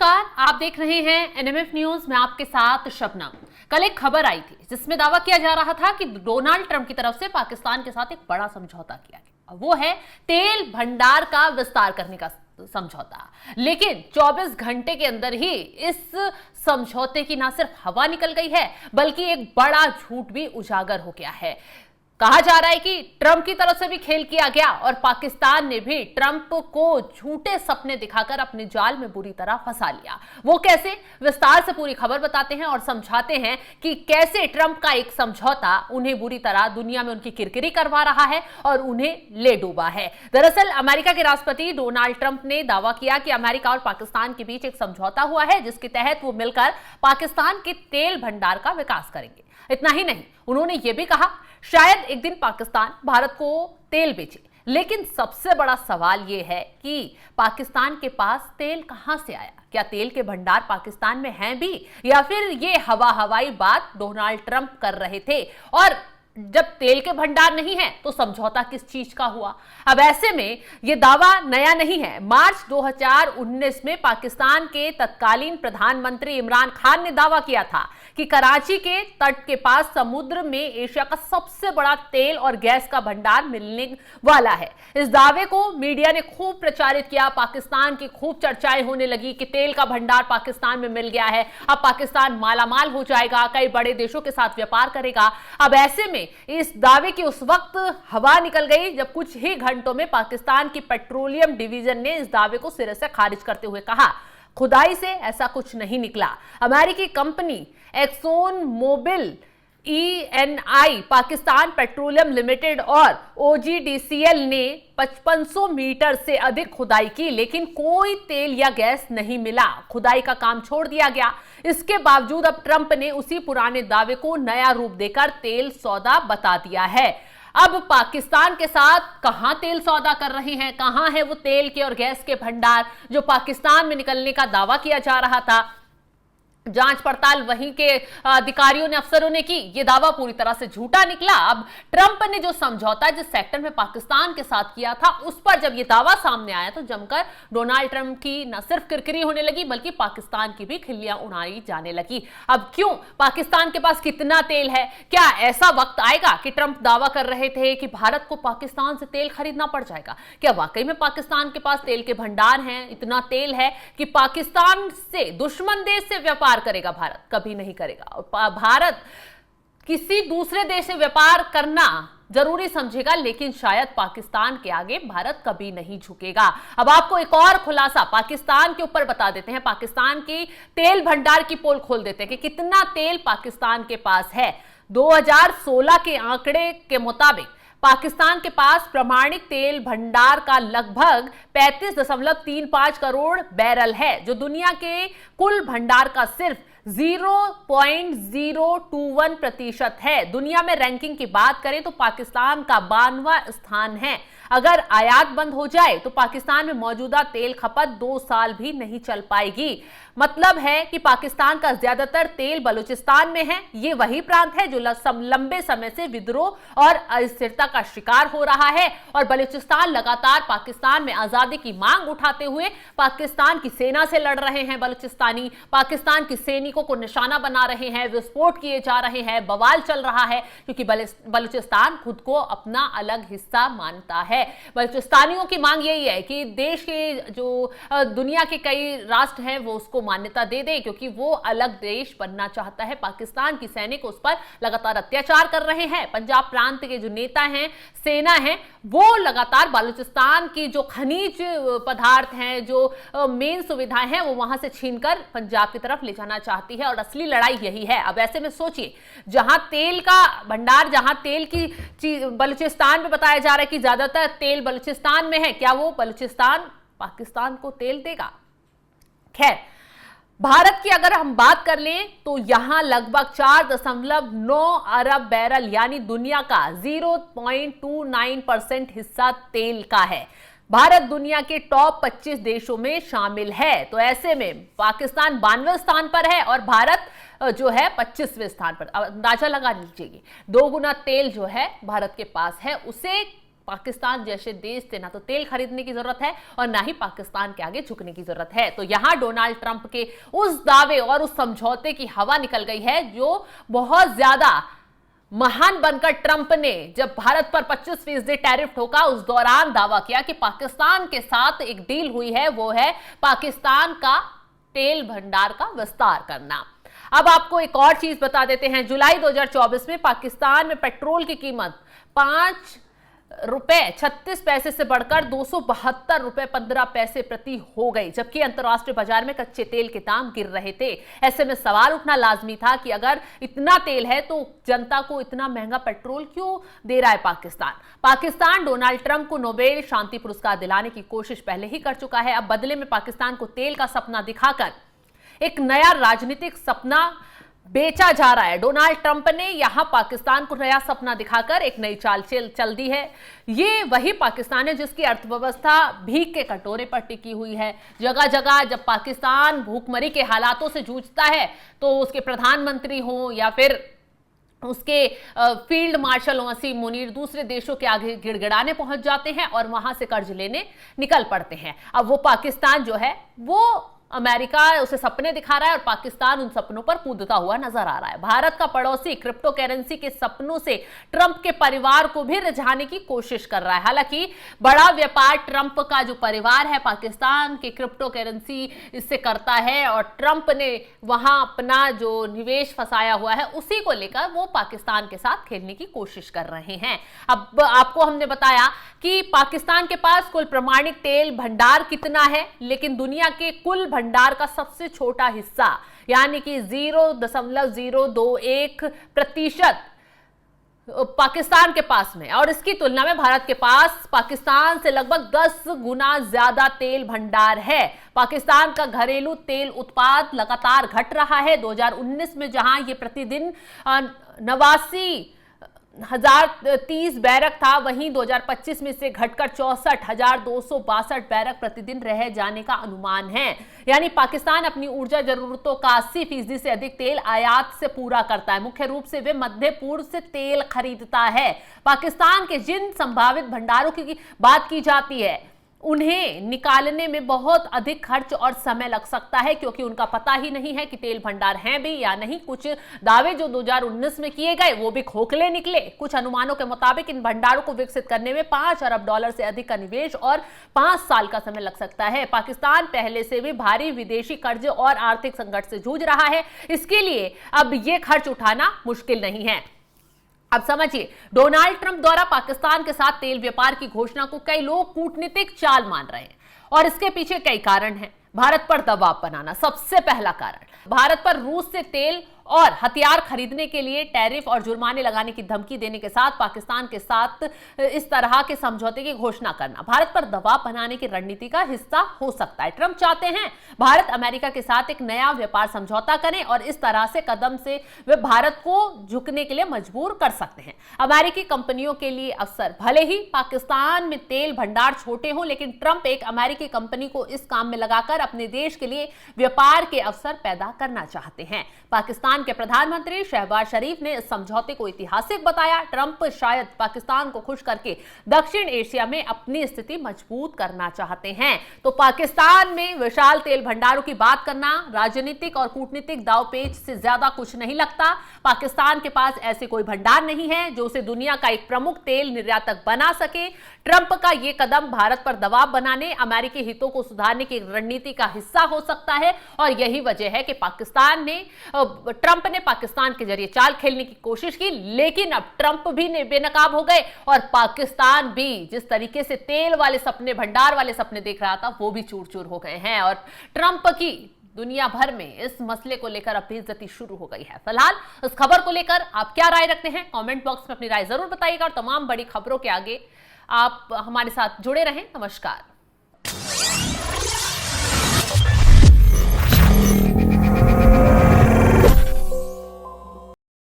नमस्कार, आप देख रहे हैं एनएमएफ न्यूज में आपके साथ शबनम। कल एक खबर आई थी जिसमें दावा किया जा रहा था कि डोनाल्ड ट्रंप की तरफ से पाकिस्तान के साथ एक बड़ा समझौता किया गया, वो है तेल भंडार का विस्तार करने का समझौता। लेकिन 24 घंटे के अंदर ही इस समझौते की न सिर्फ हवा निकल गई है बल्कि एक बड़ा झूठ भी उजागर हो गया है। कहा जा रहा है कि ट्रंप की तरफ से भी खेल किया गया और पाकिस्तान ने भी ट्रंप को झूठे सपने दिखाकर अपने जाल में बुरी तरह फंसा लिया। वो कैसे, विस्तार से पूरी खबर बताते हैं और समझाते हैं कि कैसे ट्रंप का एक समझौता उन्हें बुरी तरह दुनिया में उनकी किरकिरी करवा रहा है और उन्हें ले डूबा है। दरअसल अमेरिका के राष्ट्रपति डोनाल्ड ट्रंप ने दावा किया कि अमेरिका और पाकिस्तान के बीच एक समझौता हुआ है जिसके तहत वो मिलकर पाकिस्तान के तेल भंडार का विकास करेंगे। इतना ही नहीं, उन्होंने ये भी कहा शायद एक दिन पाकिस्तान भारत को तेल बेचे। लेकिन सबसे बड़ा सवाल यह है कि पाकिस्तान के पास तेल कहां से आया? क्या तेल के भंडार पाकिस्तान में हैं भी, या फिर ये हवाई बात डोनाल्ड ट्रंप कर रहे थे? और जब तेल के भंडार नहीं है तो समझौता किस चीज का हुआ? अब ऐसे में यह दावा नया नहीं है। मार्च 2019 में पाकिस्तान के तत्कालीन प्रधानमंत्री इमरान खान ने दावा किया था कि कराची के तट के पास समुद्र में एशिया का सबसे बड़ा तेल और गैस का भंडार मिलने वाला है। इस दावे को मीडिया ने खूब प्रचारित किया, पाकिस्तान की खूब चर्चाएं होने लगी कि तेल का भंडार पाकिस्तान में मिल गया है, अब पाकिस्तान मालामाल हो जाएगा, कई बड़े देशों के साथ व्यापार करेगा। अब ऐसे में इस दावे की उस वक्त हवा निकल गई जब कुछ ही घंटों में पाकिस्तान की पेट्रोलियम डिवीजन ने इस दावे को सिरे से खारिज करते हुए कहा खुदाई से ऐसा कुछ नहीं निकला। अमेरिकी company Exxon Mobil, ENI, Pakistan petroleum limited और OGDCL ने 5500 मीटर से अधिक खुदाई की, लेकिन कोई तेल या गैस नहीं मिला। खुदाई का काम छोड़ दिया गया। इसके बावजूद अब ट्रंप ने उसी पुराने दावे को नया रूप देकर तेल सौदा बता दिया है। अब पाकिस्तान के साथ कहां तेल सौदा कर रहे हैं? कहां है वो तेल के और गैस के भंडार जो पाकिस्तान में निकलने का दावा किया जा रहा था? जांच पड़ताल वहीं के अधिकारियों ने, अफसरों ने की। यह दावा पूरी तरह से झूठा निकला। अब ट्रंप ने जो समझौता जिस सेक्टर में पाकिस्तान के साथ किया था उस पर जब यह दावा सामने आया तो जमकर डोनाल्ड ट्रंप की न सिर्फ किरकिरी होने लगी बल्कि पाकिस्तान की भी खिल्लियां उड़ाई जाने लगी। अब क्यों? पाकिस्तान के पास कितना तेल है? क्या ऐसा वक्त आएगा कि ट्रंप दावा कर रहे थे कि भारत को पाकिस्तान से तेल खरीदना पड़ जाएगा? क्या वाकई में पाकिस्तान के पास तेल के भंडार हैं? इतना तेल है कि पाकिस्तान से, दुश्मन देश से व्यापार करेगा भारत? कभी नहीं करेगा। और भारत किसी दूसरे देश से व्यापार करना जरूरी समझेगा, लेकिन शायद पाकिस्तान के आगे भारत कभी नहीं झुकेगा। अब आपको एक और खुलासा पाकिस्तान के ऊपर बता देते हैं, पाकिस्तान की तेल भंडार की पोल खोल देते हैं कि कितना तेल पाकिस्तान के पास है। 2016 के आंकड़े के मुताबिक पाकिस्तान के पास प्रमाणित तेल भंडार का लगभग 35.35 करोड़ बैरल है, जो दुनिया के कुल भंडार का सिर्फ 0.021% है। दुनिया में रैंकिंग की बात करें तो पाकिस्तान का 92वां स्थान है। अगर आयात बंद हो जाए तो पाकिस्तान में मौजूदा तेल खपत 2 साल भी नहीं चल पाएगी। मतलब है कि पाकिस्तान का ज्यादातर तेल बलूचिस्तान में है। ये वही प्रांत है जो लंबे समय से विद्रोह और अस्थिरता का शिकार हो रहा है और बलूचिस्तान लगातार पाकिस्तान में आजादी की मांग उठाते हुए पाकिस्तान की सेना से लड़ रहे हैं। बलूचिस्तानी पाकिस्तान की सैनिकों को निशाना बना रहे हैं, विस्फोट किए जा रहे हैं, बवाल चल रहा है क्योंकि बलूचिस्तान खुद को अपना अलग हिस्सा मानता है। बलूचिस्तानियों की मांग यही है कि देश के जो दुनिया के कई राष्ट्र हैं वो उसको मान्यता दे दे, क्योंकि वो अलग देश बनना चाहता है। पाकिस्तान की सैनिक उस पर लगातार अत्याचार कर रहे हैं। पंजाब प्रांत के जो नेता हैं, सेना है, वो लगातार बलूचिस्तान की जो खनिज पदार्थ हैं, जो मेन सुविधाएं हैं, वो वहां से छीनकर पंजाब की तरफ ले जाना चाहती है और असली लड़ाई यही है। अब ऐसे में सोचिए, जहां तेल का भंडार, जहां तेल की बलूचिस्तान में बताया जा रहा है कि ज्यादातर तेल बलूचिस्तान में है, क्या वो बलूचिस्तान पाकिस्तान को तेल देगा? खैर, भारत की अगर हम बात कर लें तो यहां लगभग 4.9 अरब बैरल यानी दुनिया का 0.29% हिस्सा तेल का है। भारत दुनिया के टॉप 25 देशों में शामिल है। तो ऐसे में पाकिस्तान 92वें स्थान पर है और भारत जो है 25वें स्थान पर। अब अंदाजा लगा लीजिए, 2 गुना तेल जो है भारत के पास है, उसे पाकिस्तान जैसे देश से ना तो तेल खरीदने की जरूरत है और ना ही पाकिस्तान के आगे झुकने की जरूरत है। तो यहां डोनाल्ड ट्रंप के उस दावे और उस समझौते की हवा निकल गई है जो बहुत ज्यादा महान बनकर ट्रंप ने जब भारत पर 25% टैरिफ ठोका उस दौरान दावा किया कि पाकिस्तान के साथ एक डील हुई है, वो है पाकिस्तान का तेल भंडार का विस्तार करना। अब आपको एक और चीज बता देते हैं, जुलाई 2024 में पाकिस्तान में पेट्रोल की कीमत ₹5.36 से बढ़कर ₹272.15 प्रति हो गई, जबकि अंतर्राष्ट्रीय बाजार में कच्चे तेल के दाम गिर रहे थे। ऐसे में सवाल उठना लाजमी था कि अगर इतना तेल है तो जनता को इतना महंगा पेट्रोल क्यों दे रहा है पाकिस्तान डोनाल्ड ट्रंप को नोबेल शांति पुरस्कार दिलाने की कोशिश पहले ही कर चुका है। अब बदले में पाकिस्तान को तेल का सपना दिखाकर एक नया राजनीतिक सपना बेचा जा रहा है। डोनाल्ड ट्रंप ने यहां पाकिस्तान को नया सपना दिखाकर एक नई चाल चल दी है। ये वही पाकिस्तान है जिसकी अर्थव्यवस्था भीख के कटोरे पर टिकी हुई है। जगह जगह जब पाकिस्तान भूखमरी के हालातों से जूझता है तो उसके प्रधानमंत्री हों या फिर उसके फील्ड मार्शल वसीम मुनीर दूसरे देशों के आगे गिड़गिड़ाने पहुंच जाते हैं और वहां से कर्ज लेने निकल पड़ते हैं। अब वो पाकिस्तान जो है वो अमेरिका उसे सपने दिखा रहा है और पाकिस्तान उन सपनों पर कूदता हुआ नजर आ रहा है। भारत का पड़ोसी क्रिप्टो करेंसी के सपनों से ट्रंप के परिवार को भी रिझाने की कोशिश कर रहा है। हालांकि बड़ा व्यापार ट्रंप का जो परिवार है पाकिस्तान के क्रिप्टो करेंसी इससे करता है और ट्रंप ने वहां अपना जो निवेश फंसाया हुआ है उसी को लेकर वो पाकिस्तान के साथ खेलने की कोशिश कर रहे हैं। अब आपको हमने बताया कि पाकिस्तान के पास कुल प्रमाणित तेल भंडार कितना है, लेकिन दुनिया के कुल भंडार का सबसे छोटा हिस्सा यानी कि 0.021% पाकिस्तान के पास में, और इसकी तुलना में भारत के पास पाकिस्तान से लगभग 10 गुना ज्यादा तेल भंडार है। पाकिस्तान का घरेलू तेल उत्पाद लगातार घट रहा है। 2019 में जहां ये प्रतिदिन 89,030 बैरक था, वहीं 2025 में इसे घटकर 64,262 बैरक प्रतिदिन रह जाने का अनुमान है। यानी पाकिस्तान अपनी ऊर्जा जरूरतों का 80% से अधिक तेल आयात से पूरा करता है। मुख्य रूप से वे मध्य पूर्व से तेल खरीदता है। पाकिस्तान के जिन संभावित भंडारों की बात की जाती है उन्हें निकालने में बहुत अधिक खर्च और समय लग सकता है, क्योंकि उनका पता ही नहीं है कि तेल भंडार हैं भी या नहीं। कुछ दावे जो 2019 में किए गए वो भी खोखले निकले। कुछ अनुमानों के मुताबिक इन भंडारों को विकसित करने में $5 अरब से अधिक का निवेश और 5 साल का समय लग सकता है। पाकिस्तान पहले से भी भारी विदेशी कर्ज और आर्थिक संकट से जूझ रहा है, इसके लिए अब यह खर्च उठाना मुश्किल नहीं है। अब समझिए, डोनाल्ड ट्रंप द्वारा पाकिस्तान के साथ तेल व्यापार की घोषणा को कई लोग कूटनीतिक चाल मान रहे हैं और इसके पीछे कई कारण हैं। भारत पर दबाव बनाना सबसे पहला कारण। भारत पर रूस से तेल और हथियार खरीदने के लिए टैरिफ और जुर्माने लगाने की धमकी देने के साथ पाकिस्तान के साथ इस तरह के समझौते की घोषणा करना भारत पर दबाव बनाने की रणनीति का हिस्सा हो सकता है। ट्रंप चाहते हैं भारत अमेरिका के साथ एक नया व्यापार समझौता करें और इस तरह से कदम से वे भारत को झुकने के लिए मजबूर कर सकते हैं। अमेरिकी कंपनियों के लिए अवसर, भले ही पाकिस्तान में तेल भंडार छोटे हों, लेकिन ट्रंप एक अमेरिकी कंपनी को इस काम में लगाकर अपने देश के लिए व्यापार के अवसर पैदा करना चाहते हैं। पाकिस्तान के प्रधानमंत्री शहबाज शरीफ ने इस समझौते को ऐतिहासिक बताया। ट्रंप शायद पाकिस्तान को खुश करके दक्षिण एशिया में अपनी स्थिति मजबूत करना चाहते हैं। तो पाकिस्तान में विशाल तेल भंडारों की बात करना राजनीतिक और कूटनीतिक दांवपेच से ज्यादा कुछ नहीं लगता। पाकिस्तान के पास ऐसे कोई भंडार नहीं है जो उसे दुनिया का एक प्रमुख तेल निर्यातक बना सके। ट्रंप का यह कदम भारत पर दबाव बनाने, अमेरिकी हितों को सुधारने की रणनीति का हिस्सा हो सकता है और यही वजह है कि ट्रंप ने पाकिस्तान के जरिए चाल खेलने की कोशिश की, लेकिन अब ट्रंप भी बेनकाब हो गए और पाकिस्तान भी जिस तरीके से तेल वाले सपने, भंडार वाले सपने देख रहा था, वो भी चूर चूर हो गए हैं और ट्रंप की दुनिया भर में इस मसले को लेकर अब बेइज्जती शुरू हो गई है। फिलहाल इस खबर को लेकर आप क्या राय रखते हैं, कमेंट बॉक्स में अपनी राय जरूर बताइएगा और तमाम बड़ी खबरों के आगे आप हमारे साथ जुड़े रहें। नमस्कार।